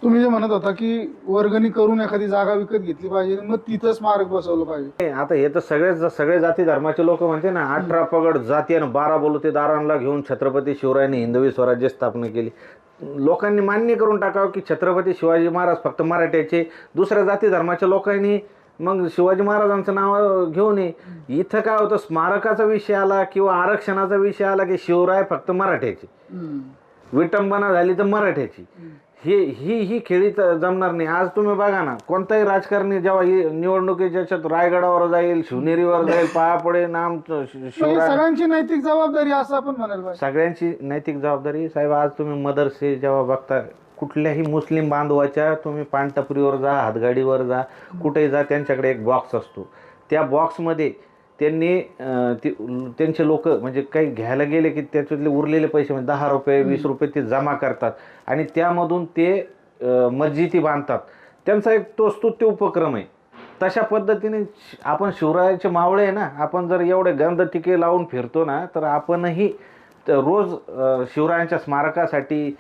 तुम्ही जे म्हणत होता की वर्गणी करून एखादी जागा विकत घेतली पाहिजे मग तिथं स्मारक बसवलं पाहिजे. आता हे तर सगळे जाती धर्माचे लोक म्हणते ना, 18 पगड जाती आणि 12 बलुतेदारांना घेऊन छत्रपती शिवरायांनी हिंदवी स्वराज्य स्थापना केली. लोकांनी मान्य करून टाकावं की छत्रपती शिवाजी महाराज फक्त मराठ्याचे, दुसऱ्या जाती धर्माच्या लोकांनी मग शिवाजी महाराजांचं नाव घेऊ नये. इथं काय होतं, स्मारकाचा विषय आला किंवा आरक्षणाचा विषय आला की शिवराय फक्त मराठ्याचे, विटंबना झाली तर मराठ्याची. ही खेळी जमणार नाही. आज तुम्ही बघा ना, कोणताही राजकारणी जेव्हा ही निवडणुकीच्या याच्यात रायगडावर जाईल, शिवनेरीवर जाईल, पाया पडे नाम शिवराय. सगळ्यांची नैतिक जबाबदारी असं आपण म्हणायला पाहिजे. सगळ्यांची नैतिक जबाबदारी साहेब. आज तुम्ही मदरसे जेव्हा बघता, कुठल्याही मुस्लिम बांधवाच्या तुम्ही पानटपरीवर जा, हातगाडीवर जा, कुठेही जा, त्यांच्याकडे एक बॉक्स असतो. त्या बॉक्समध्ये त्यांनी त्यांचे लोक म्हणजे काही घ्यायला गेले की त्याच्यातले उरलेले पैसे म्हणजे 10 रुपये 20 रुपये ते जमा करतात आणि त्यामधून ते मस्जिदी बांधतात. त्यांचा एक तो स्तुत्य उपक्रम आहे. तशा पद्धतीने आपण शिवरायाचे मावळे आहे ना, आपण जर एवढे गंध टिके लावून फिरतो ना, तर आपणही रोज शिवरायांच्या स्मारकासाठी